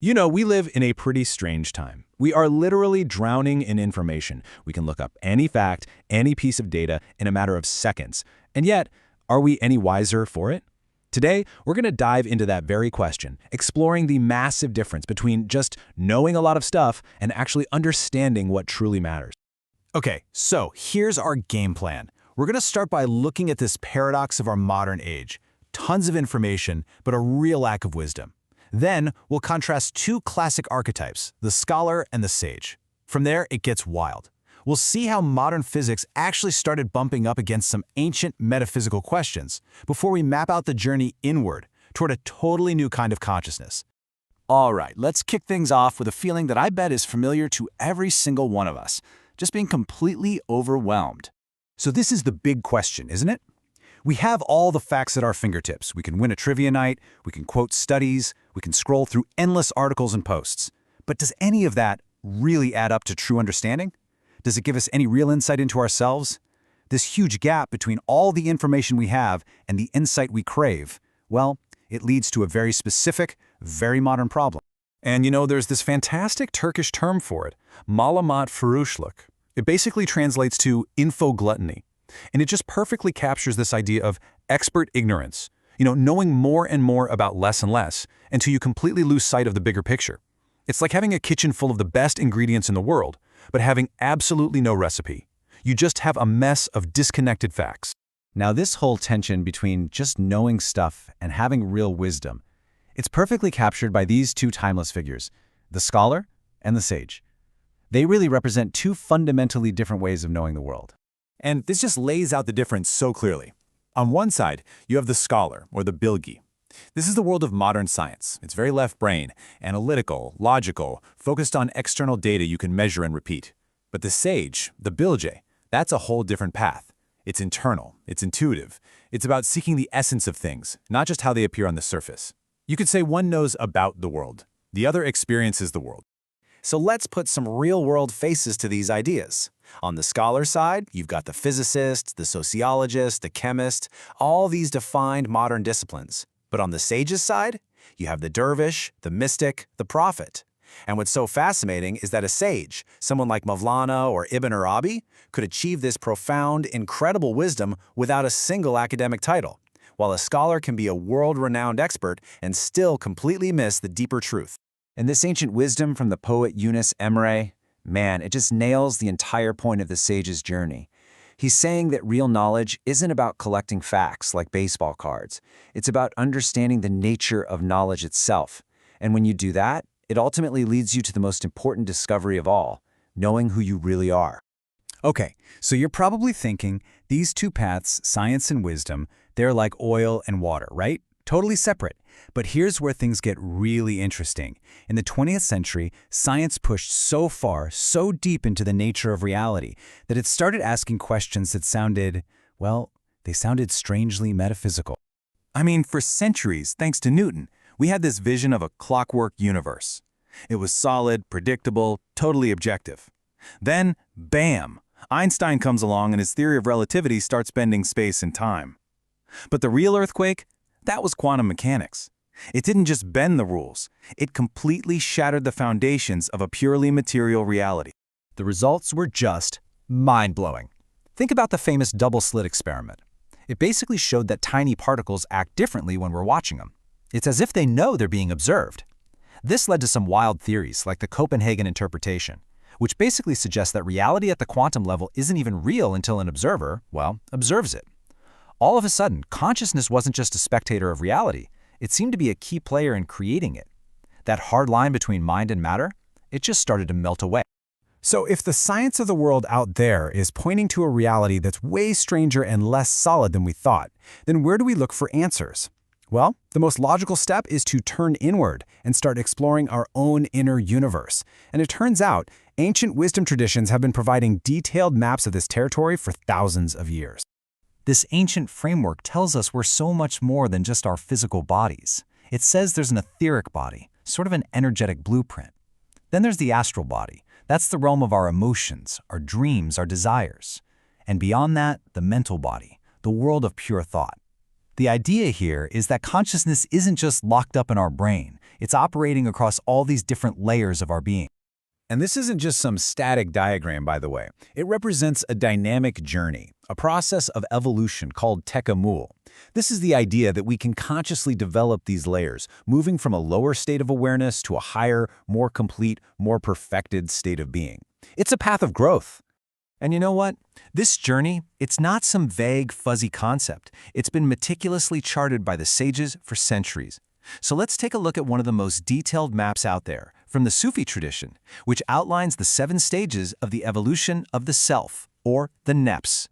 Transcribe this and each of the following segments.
You know, we live in a pretty strange time. We are literally drowning in information. We can look up any fact, any piece of data in a matter of seconds. And yet, are we any wiser for it? Today, we're going to dive into that very question, exploring the massive difference between just knowing a lot of stuff and actually understanding what truly matters. Okay, so here's our game plan. We're going to start by looking at this paradox of our modern age. Tons of information, but a real lack of wisdom. Then, we'll contrast two classic archetypes, the scholar and the sage. From there, it gets wild. We'll see how modern physics actually started bumping up against some ancient metaphysical questions before we map out the journey inward toward a totally new kind of consciousness. All right, let's kick things off with a feeling that I bet is familiar to every single one of us, just being completely overwhelmed. So this is the big question, isn't it? We have all the facts at our fingertips. We can win a trivia night, we can quote studies, we can scroll through endless articles and posts. But does any of that really add up to true understanding? Does it give us any real insight into ourselves? This huge gap between all the information we have and the insight we crave, well, it leads to a very specific, very modern problem. And you know, there's this fantastic Turkish term for it, malamat furushluk. It basically translates to infogluttony. And it just perfectly captures this idea of expert ignorance, knowing more and more about less and less until you completely lose sight of the bigger picture. It's like having a kitchen full of the best ingredients in the world, but having absolutely no recipe. You just have a mess of disconnected facts. Now, this whole tension between just knowing stuff and having real wisdom, it's perfectly captured by these two timeless figures, the scholar and the sage. They really represent two fundamentally different ways of knowing the world. And this just lays out the difference so clearly. On one side, you have the scholar, or the bilgi. This is the world of modern science. It's very left brain, analytical, logical, focused on external data you can measure and repeat. But the sage, the bilge, that's a whole different path. It's internal, it's intuitive. It's about seeking the essence of things, not just how they appear on the surface. You could say one knows about the world. The other experiences the world. So let's put some real-world faces to these ideas. On the scholar side, you've got the physicist, the sociologist, the chemist, all these defined modern disciplines. But on the sage's side, you have the dervish, the mystic, the prophet. And what's so fascinating is that a sage, someone like Mevlana or Ibn Arabi, could achieve this profound, incredible wisdom without a single academic title, while a scholar can be a world-renowned expert and still completely miss the deeper truth. And this ancient wisdom from the poet Yunus Emre, man, it just nails the entire point of the sage's journey. He's saying that real knowledge isn't about collecting facts like baseball cards. It's about understanding the nature of knowledge itself. And when you do that, it ultimately leads you to the most important discovery of all, knowing who you really are. Okay, so you're probably thinking these two paths, science and wisdom, they're like oil and water, right? Totally separate. But here's where things get really interesting. In the 20th century, science pushed so far, so deep into the nature of reality, that it started asking questions that sounded, well, they sounded strangely metaphysical. I mean, for centuries, thanks to Newton, we had this vision of a clockwork universe. It was solid, predictable, totally objective. Then, bam! Einstein comes along and his theory of relativity starts bending space and time. But the real earthquake? That was quantum mechanics. It didn't just bend the rules. It completely shattered the foundations of a purely material reality. The results were just mind-blowing. Think about the famous double-slit experiment. It basically showed that tiny particles act differently when we're watching them. It's as if they know they're being observed. This led to some wild theories like the Copenhagen interpretation, which basically suggests that reality at the quantum level isn't even real until an observer, well, observes it. All of a sudden, consciousness wasn't just a spectator of reality. It seemed to be a key player in creating it. That hard line between mind and matter, it just started to melt away. So if the science of the world out there is pointing to a reality that's way stranger and less solid than we thought, then where do we look for answers? Well, the most logical step is to turn inward and start exploring our own inner universe. And it turns out, ancient wisdom traditions have been providing detailed maps of this territory for thousands of years. This ancient framework tells us we're so much more than just our physical bodies. It says there's an etheric body, sort of an energetic blueprint. Then there's the astral body. That's the realm of our emotions, our dreams, our desires. And beyond that, the mental body, the world of pure thought. The idea here is that consciousness isn't just locked up in our brain. It's operating across all these different layers of our being. And this isn't just some static diagram, by the way. It represents a dynamic journey, a process of evolution called tekamul. This is the idea that we can consciously develop these layers, moving from a lower state of awareness to a higher, more complete, more perfected state of being. It's a path of growth. And you know what? This journey, it's not some vague, fuzzy concept. It's been meticulously charted by the sages for centuries. So let's take a look at one of the most detailed maps out there, from the Sufi tradition, which outlines the 7 stages of the evolution of the self, or the nefs.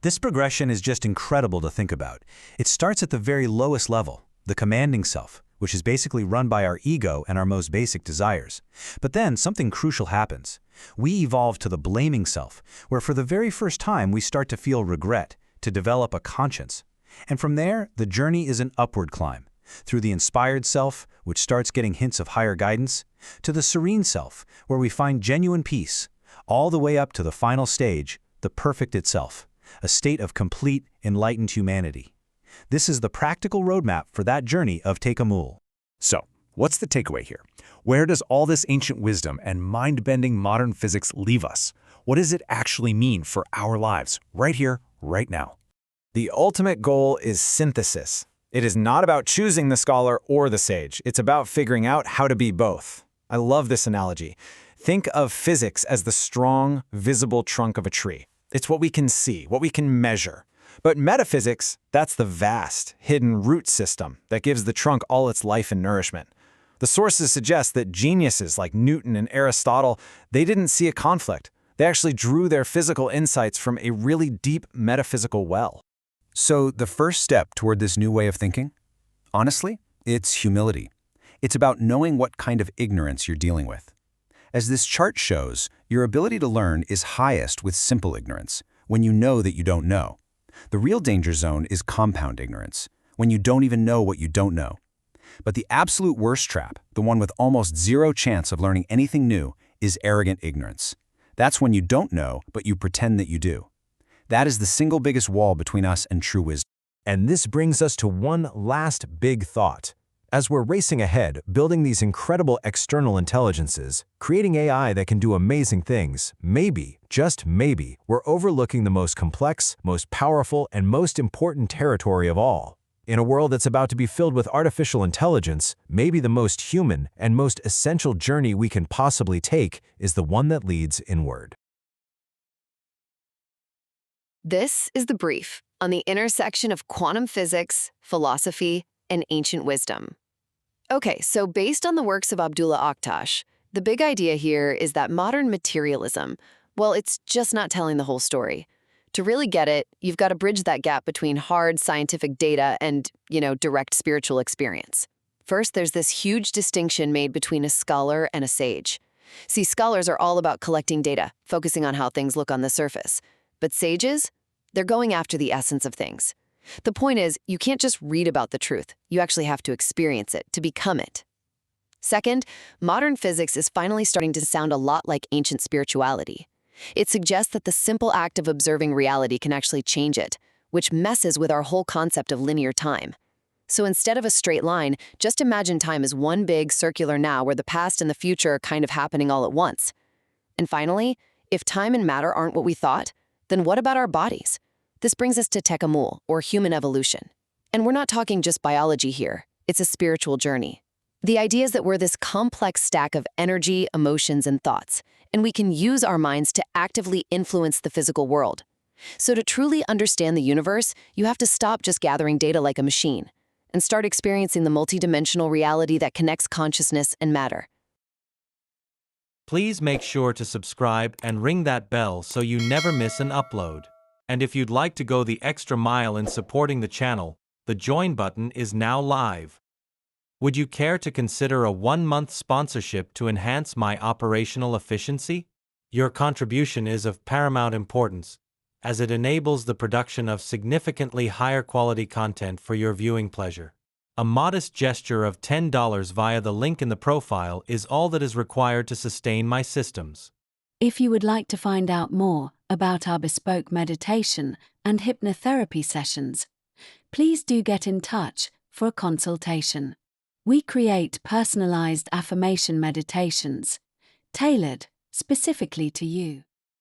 This progression is just incredible to think about. It starts at the very lowest level, the commanding self, which is basically run by our ego and our most basic desires. But then something crucial happens. We evolve to the blaming self, where for the very first time we start to feel regret, to develop a conscience. And from there, the journey is an upward climb, through the inspired self, which starts getting hints of higher guidance, to the serene self, where we find genuine peace, all the way up to the final stage, the perfect itself, a state of complete, enlightened humanity. This is the practical roadmap for that journey of tekamul. So, what's the takeaway here? Where does all this ancient wisdom and mind-bending modern physics leave us? What does it actually mean for our lives, right here, right now? The ultimate goal is synthesis. It is not about choosing the scholar or the sage. It's about figuring out how to be both. I love this analogy. Think of physics as the strong, visible trunk of a tree. It's what we can see, what we can measure. But metaphysics, that's the vast, hidden root system that gives the trunk all its life and nourishment. The sources suggest that geniuses like Newton and Aristotle, they didn't see a conflict. They actually drew their physical insights from a really deep metaphysical well. So the first step toward this new way of thinking? Honestly, it's humility. It's about knowing what kind of ignorance you're dealing with. As this chart shows, your ability to learn is highest with simple ignorance, when you know that you don't know. The real danger zone is compound ignorance, when you don't even know what you don't know. But the absolute worst trap, the one with almost zero chance of learning anything new, is arrogant ignorance. That's when you don't know, but you pretend that you do. That is the single biggest wall between us and true wisdom. And this brings us to one last big thought. As we're racing ahead, building these incredible external intelligences, creating AI that can do amazing things, maybe, just maybe, we're overlooking the most complex, most powerful, and most important territory of all. In a world that's about to be filled with artificial intelligence, maybe the most human and most essential journey we can possibly take is the one that leads inward. This is the brief on the intersection of quantum physics, philosophy, and ancient wisdom. Okay, so based on the works of Abdullah Aktash, the big idea here is that modern materialism, well, it's just not telling the whole story. To really get it, you've got to bridge that gap between hard scientific data and, direct spiritual experience. First, there's this huge distinction made between a scholar and a sage. See, scholars are all about collecting data, focusing on how things look on the surface. But sages, they're going after the essence of things. The point is, you can't just read about the truth. You actually have to experience it, to become it. Second, modern physics is finally starting to sound a lot like ancient spirituality. It suggests that the simple act of observing reality can actually change it, which messes with our whole concept of linear time. So instead of a straight line, just imagine time as one big circular now where the past and the future are kind of happening all at once. And finally, if time and matter aren't what we thought, then what about our bodies? This brings us to tekamul, or human evolution. And we're not talking just biology here. It's a spiritual journey. The idea is that we're this complex stack of energy, emotions, and thoughts, and we can use our minds to actively influence the physical world. So to truly understand the universe, you have to stop just gathering data like a machine and start experiencing the multidimensional reality that connects consciousness and matter. Please make sure to subscribe and ring that bell so you never miss an upload. And if you'd like to go the extra mile in supporting the channel, the join button is now live. Would you care to consider a 1-month sponsorship to enhance my operational efficiency? Your contribution is of paramount importance, as it enables the production of significantly higher quality content for your viewing pleasure. A modest gesture of $10 via the link in the profile is all that is required to sustain my systems. If you would like to find out more about our bespoke meditation and hypnotherapy sessions, please do get in touch for a consultation. We create personalized affirmation meditations, tailored specifically to you.